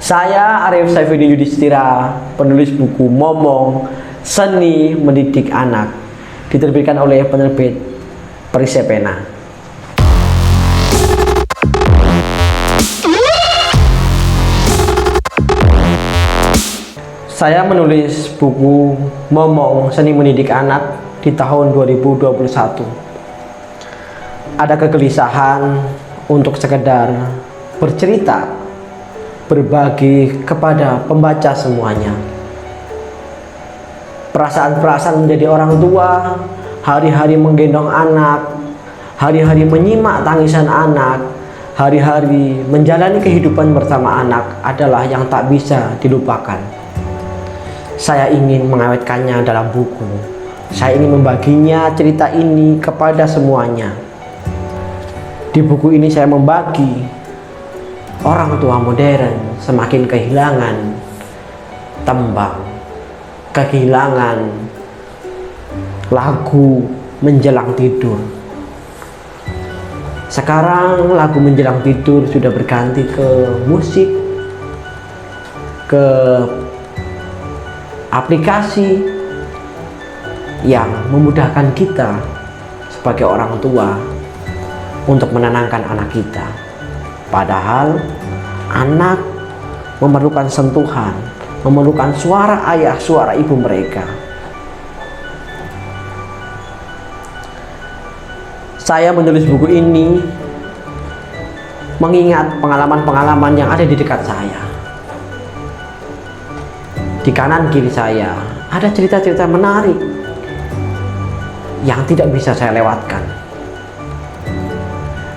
Saya Arif Saifuddin Yudhistira, penulis buku Momong Seni Mendidik Anak, diterbitkan oleh penerbit Perisai Pena. Saya menulis buku Momong Seni Mendidik Anak di tahun 2021. Ada kegelisahan untuk sekedar bercerita, berbagi kepada pembaca semuanya. Perasaan-perasaan menjadi orang tua, hari-hari menggendong anak, hari-hari menyimak tangisan anak, hari-hari menjalani kehidupan bersama anak adalah yang tak bisa dilupakan. Saya ingin mengawetkannya dalam buku. Saya ingin membaginya cerita ini kepada semuanya. Di buku ini saya membagi orang tua modern semakin kehilangan tembang, kehilangan lagu menjelang tidur. Sekarang lagu menjelang tidur sudah berganti ke musik, ke aplikasi yang memudahkan kita sebagai orang tua untuk menenangkan anak kita. Padahal anak memerlukan sentuhan, memerlukan suara ayah, suara ibu mereka. Saya menulis buku ini mengingat pengalaman-pengalaman yang ada di dekat saya. Di kanan kiri saya ada cerita-cerita menarik yang tidak bisa saya lewatkan.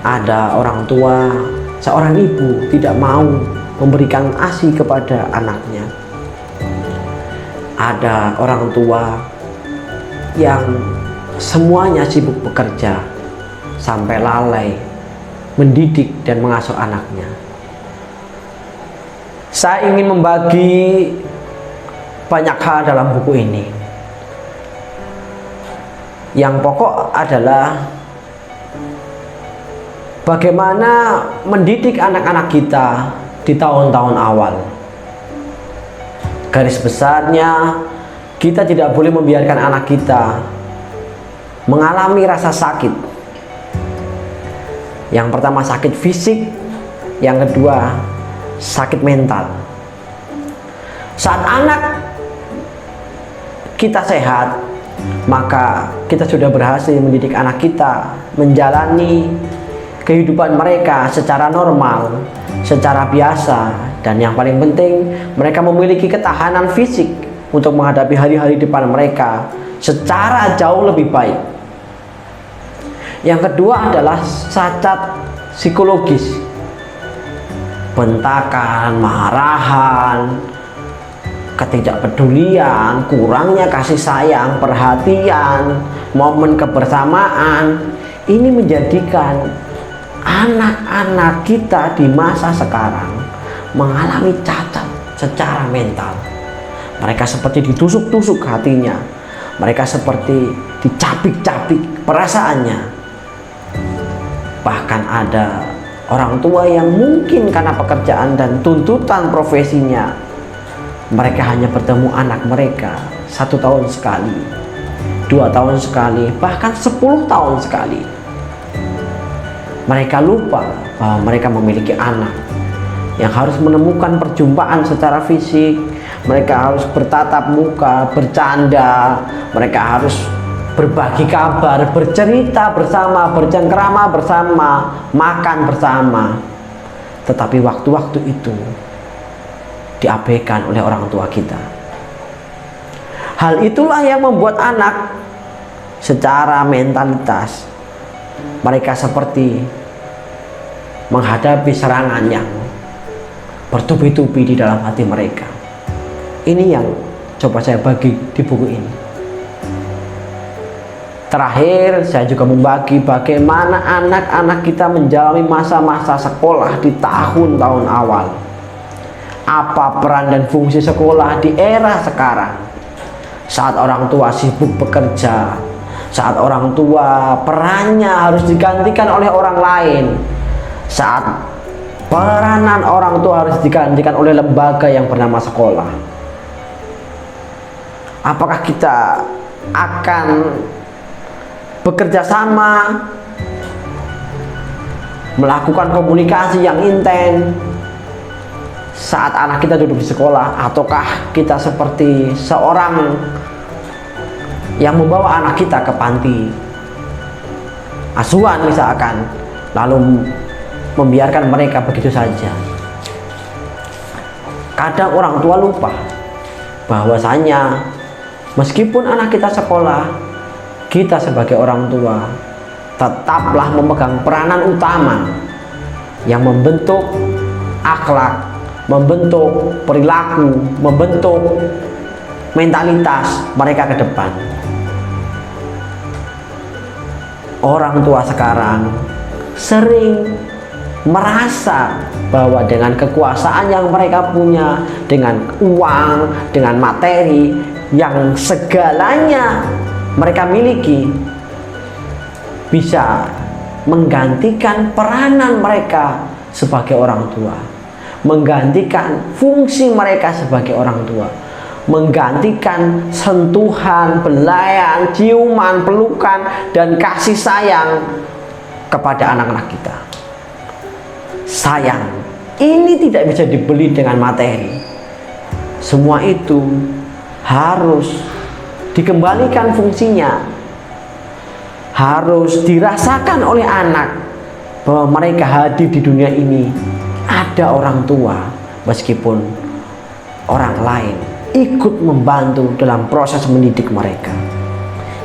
Ada orang tua, seorang ibu tidak mau memberikan ASI kepada anaknya. Ada orang tua yang semuanya sibuk bekerja sampai lalai mendidik dan mengasuh anaknya. Saya ingin membagi banyak hal dalam buku ini. Yang pokok adalah bagaimana mendidik anak-anak kita di tahun-tahun awal. Garis besarnya, kita tidak boleh membiarkan anak kita mengalami rasa sakit. Yang pertama sakit fisik, yang kedua sakit mental. Saat anak kita sehat, maka kita sudah berhasil mendidik anak kita menjalani kehidupan mereka secara normal, secara biasa, dan yang paling penting mereka memiliki ketahanan fisik untuk menghadapi hari-hari depan mereka secara jauh lebih baik. Yang kedua adalah cacat psikologis, bentakan, marahan, ketidakpedulian, kurangnya kasih sayang, perhatian, momen kebersamaan. Ini menjadikan anak-anak kita di masa sekarang mengalami cacat secara mental. Mereka seperti ditusuk-tusuk hatinya, mereka seperti dicapik-capik perasaannya. Bahkan ada orang tua yang mungkin karena pekerjaan dan tuntutan profesinya, mereka hanya bertemu anak mereka 1 tahun sekali, 2 tahun sekali, bahkan 10 tahun sekali. Mereka lupa bahwa mereka memiliki anak yang harus menemukan perjumpaan secara fisik. Mereka harus bertatap muka, bercanda, mereka harus berbagi kabar, bercerita bersama, bercengkrama bersama, makan bersama. Tetapi waktu-waktu itu diabaikan oleh orang tua kita. Hal itulah yang membuat anak secara mentalitas mereka seperti menghadapi serangan yang bertubi-tubi di dalam hati mereka. Ini yang coba saya bagi di buku ini. Terakhir, saya juga membagi bagaimana anak-anak kita menjalani masa-masa sekolah di tahun-tahun awal. Apa peran dan fungsi sekolah di era sekarang, saat orang tua sibuk bekerja, saat orang tua perannya harus digantikan oleh orang lain, saat Peranan orang tua harus digantikan oleh lembaga yang bernama sekolah. Apakah kita akan bekerja sama, melakukan komunikasi yang intens saat anak kita duduk di sekolah, ataukah kita seperti seorang yang membawa anak kita ke panti asuhan misalkan, lalu membiarkan mereka begitu saja? Kadang orang tua lupa bahwasanya meskipun anak kita sekolah, kita sebagai orang tua tetaplah memegang peranan utama yang membentuk akhlak, membentuk perilaku, membentuk mentalitas mereka ke depan. Orang tua sekarang sering merasa bahwa dengan kekuasaan yang mereka punya, dengan uang, dengan materi yang segalanya mereka miliki, bisa menggantikan peranan mereka sebagai orang tua, menggantikan fungsi mereka sebagai orang tua, menggantikan sentuhan, belayan, ciuman, pelukan, dan kasih sayang kepada anak-anak kita. Sayang ini tidak bisa dibeli dengan materi. Semua itu harus dikembalikan fungsinya, harus dirasakan oleh anak bahwa mereka hadir di dunia ini ada orang tua, meskipun orang lain ikut membantu dalam proses mendidik mereka.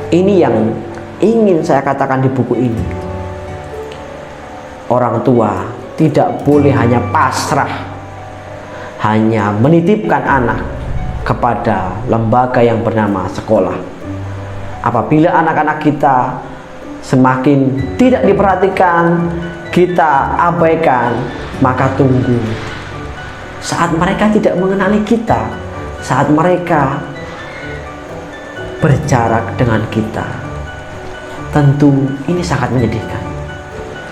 Ini yang ingin saya katakan di buku ini. Orang tua tidak boleh hanya pasrah, hanya menitipkan anak kepada lembaga yang bernama sekolah. Apabila anak-anak kita semakin tidak diperhatikan, kita abaikan, maka tunggu saat mereka tidak mengenali kita, saat mereka berjarak dengan kita. Tentu ini sangat menyedihkan.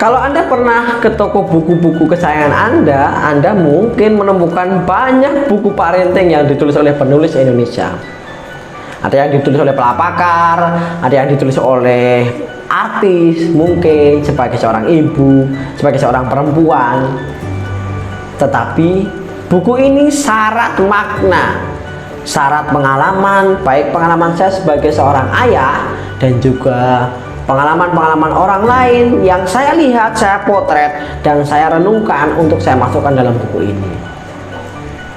Kalau Anda pernah ke toko buku-buku kesayangan Anda mungkin menemukan banyak buku parenting yang ditulis oleh penulis Indonesia. Ada yang ditulis oleh pelapakar, ada yang ditulis oleh artis, mungkin sebagai seorang ibu, sebagai seorang perempuan. Tetapi buku ini syarat makna, syarat pengalaman, baik pengalaman saya sebagai seorang ayah dan juga pengalaman-pengalaman orang lain yang saya lihat, saya potret, dan saya renungkan untuk saya masukkan dalam buku ini.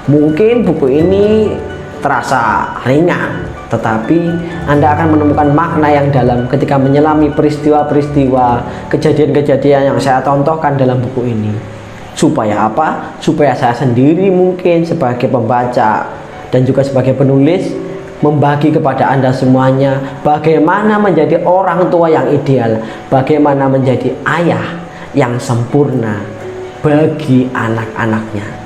Mungkin buku ini terasa ringan, tetapi Anda akan menemukan makna yang dalam ketika menyelami peristiwa-peristiwa, kejadian-kejadian yang saya contohkan dalam buku ini. Supaya apa? Supaya saya sendiri mungkin sebagai pembaca dan juga sebagai penulis membagi kepada Anda semuanya bagaimana menjadi orang tua yang ideal, bagaimana menjadi ayah yang sempurna bagi anak-anaknya.